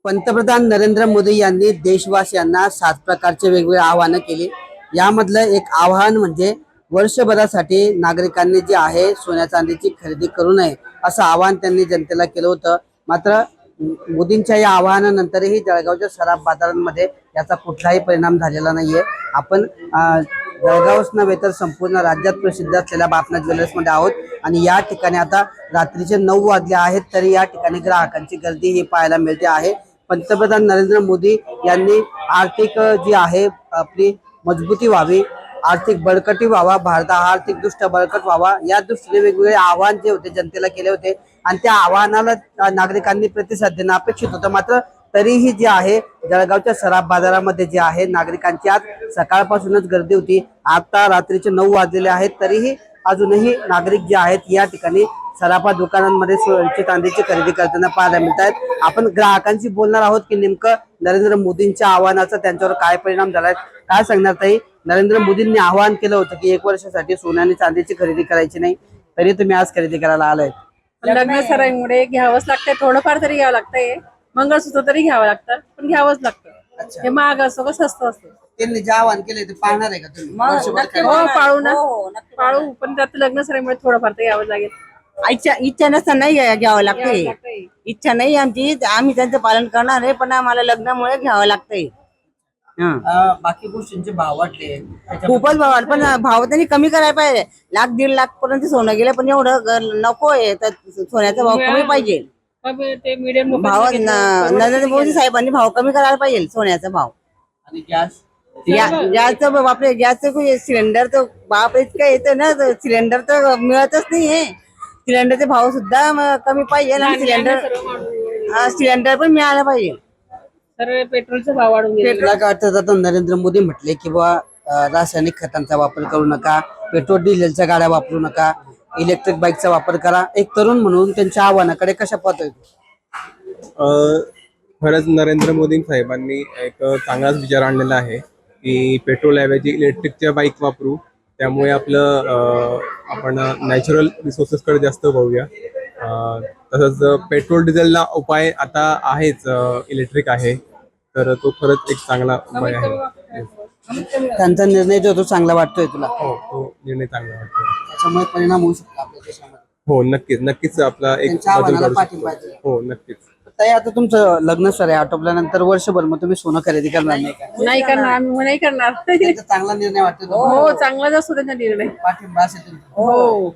पंतप्रधान नरेंद्र मोदी यांनी देशवासियांना 7 प्रकारचे वेगवेगळे आवाहन केले। यामधलं एक आवाहन म्हणजे वर्षभरासाठी नागरिकांनी जे आहे सोन्या चांदीची खरेदी करू नये असं आवाहन त्यांनी जनतेला केलं होतं। मात्र मोदींच्या या आवाहनानंतरही जळगावच्या सराफ बाजारांमध्ये याचा कुठलाही परिणाम झालेला नाहीये। आपण जळगावच नव्हे तर संपूर्ण राज्यात प्रसिद्ध असलेल्या बापना ज्वेलर्समध्ये आहोत आणि या ठिकाणी आता रात्रीचे 9 वाजले आहेत तरी या ठिकाणी ग्राहकांची गर्दी ही पाहायला मिळते आहे। पंतप्रधान नरेंद्र मोदी यांनी आर्थिक जी आहे आपली मजबूती व्हावी, आर्थिक बळकटी व्हावा, भारत आर्थिक दृष्ट्या बळकट व्हावा या दृष्टीने वेगवेगळे आवाहन जे होते जनतेला केले होते आणि त्या आवाहनाला नागरिकांनी प्रतिसाद देणं अपेक्षित होतं। मात्र तरीही जे आहे जळगावच्या सराफ बाजारामध्ये जे आहे नागरिकांची आज सकाळपासूनच गर्दी होती। आता रात्रीचे 9 वाजलेले आहेत तरीही अजूनही नागरिक जे आहेत या ठिकाणी सराफा दुकानांमध्ये सोन्याची चांदीची खरेदी करताना पाहायला मिळत आहेत। आपण ग्राहकांशी बोलणार आहोत की नेमकं नरेंद्र मोदींच्या आव्हानाचा त्यांच्यावर काय परिणाम झालाय, काय सांगणार ताई? नरेंद्र मोदींनी आवाहन केलं होतं की 1 वर्षासाठी सोन्या आणि चांदीची खरेदी करायची नाही, तरी तुम्ही आज खरेदी करायला आलाय। लग्न सराईमुळे घ्यावंच लागतंय, थोडंफार तरी घ्यावं लागतंय। मंगळसूत्र तरी घ्यावं लागतं, पण घ्यावंच लागतं। हे महाग असो का स्वस्त असतो। त्यांनी जे आवाहन केलंय ते पाहणार आहे का तुम्ही? हो पाळू ना, पाळू, पण त्यात लग्न सराईमुळे थोडंफार तर घ्यावं लागेल। इच्छा नसताना नाही घ्यावं लागतंय। इच्छा नाही आमची, आम्ही त्यांचं पालन करणार आहे, पण आम्हाला लग्नामुळे घ्यावं लागतंय। बाकी गोष्टींचे भाव वाढले, खूपच भाव वाढ, पण भाव त्यांनी कमी करायला पाहिजे। 1,00,000-1,50,000 पर्यंत सोनं गेलं, पण एवढं नको आहे, तर सोन्याचा भाव कमी पाहिजे। ते मीडियम भाव नरेंद्र मोदी साहेबांनी भाव कमी करायला पाहिजे सोन्याचा भाव। आणि गॅस गॅसचं बापरे, गॅसचं सिलेंडर तर बाप इतकं येतं ना, सिलेंडर तर मिळतच नाहीये। सिलेंडरचे भाव सुद्धा कमी पाहिजे आणि सिलेंडर पण मिळाला पाहिजे। सर्व पेट्रोलचा भाव वाढून गेला। पेट्रोल आता नरेंद्र मोदी म्हटले की रासायनिक खतांचा वापर करू नका, पेट्रोल डिझेलच्या गाड्या वापरू नका, इलेक्ट्रिक बाईकचा वापर करा। एक तरुण म्हणून त्यांच्या आव्हानाकडे कशा पाहतोय? खरंच नरेंद्र मोदी साहेबांनी एक चांगलाच विचार आणलेला आहे की पेट्रोल ऐवजी इलेक्ट्रिकच्या बाईक वापरू, त्यामुळे आपलं आपण नॅचरल रिसोर्सेसकडे जास्त वळूया। तसंच पेट्रोल डिझेलला उपाय आता आहेच, इलेक्ट्रिक आहे, तर तो खरंच एक चांगला उपाय आहे। त्यांचा निर्णय जो तो चांगला वाटतोय तुला? हो, तो निर्णय चांगला वाटतो। त्याच्यामुळे परिणाम होऊ शकतो आपल्या देशामध्ये। हो नक्कीच आपला एक त्यांच्या बदल आव्हानाला करू पाठिंबा शकतो। आहे. हो नक्कीच। ताई, आता तुमचं लग्न सर आहे, आटोपल्यानंतर वर्षभर मग तुम्ही सोनं खरेदी करणार नाही का? नाही करणार, आम्ही नाही करणार। त्यांचा चांगला निर्णय वाटतो तुम्हाला? हो, चांगलाच असतो त्यांचा निर्णय। पाठिंबा असेल तुमचा? हो,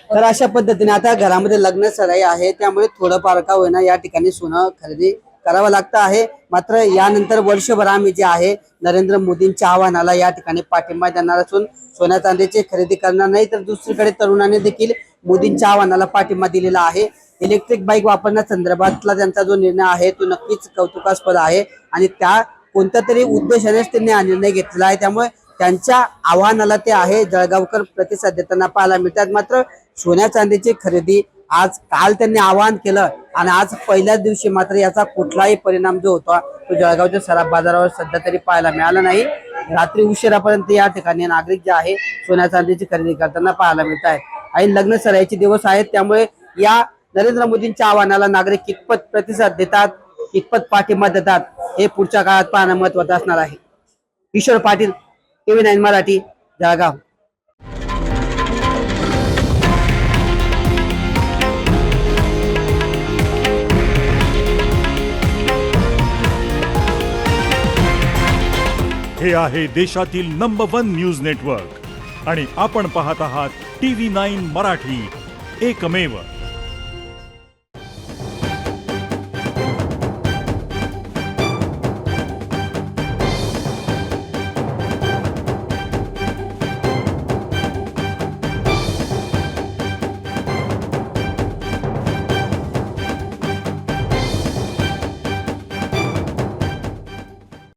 तर अशा पद्धतीने आता घरामध्ये लग्न सराई आहे, त्यामुळे थोडंफार का होईना या ठिकाणी सोनं खरेदी करावं लागतं आहे। मात्र यानंतर वर्षभर आम्ही जे आहे नरेंद्र मोदींच्या आव्हानाला या ठिकाणी पाठिंबा देणार असून सोन्या चांदीची खरेदी करणार नाही। तर दुसरीकडे तरुणांनी देखील मोदींच्या आव्हानाला पाठिंबा दिलेला आहे। इलेक्ट्रिक बाईक वापरण्यासंदर्भातला त्यांचा जो निर्णय आहे तो नक्कीच कौतुकास्पद आहे आणि त्या कोणत्या तरी उद्देशानेच त्यांनी हा निर्णय घेतलेला आहे। त्यामुळे त्यांच्या आव्हानाला ते आहे जळगावकर प्रतिसाद देताना पाहायला मिळतात। मात्र सोन्या चांदीची खरेदी काल त्यांनी आवाहन केलं आणि आज पहिल्याच दिवशी मात्र याचा कुठलाही परिणाम जो होता तो जळगावच्या सराफ बाजारावर सध्या तरी पाहायला मिळाला नाही। रात्री उशिरापर्यंत या ठिकाणी नागरिक जे आहे सोन्या चांदीची खरेदी करताना पाहायला मिळत आहेत आणि लग्न सराईचे दिवस आहेत, त्यामुळे या नरेंद्र मोदींच्या आव्हानाला नागरिक कितपत प्रतिसाद देतात, कितपत पाठिंबा देतात हे पुढच्या काळात पाहणं महत्त्वाचं असणार आहे। किशोर पाटील, TV9 मराठी, जळगाव। हे आहे देशातील नंबर 1 न्यूज नेटवर्क आणि आपण पाहत आहात TV9 मराठी, एकमेव।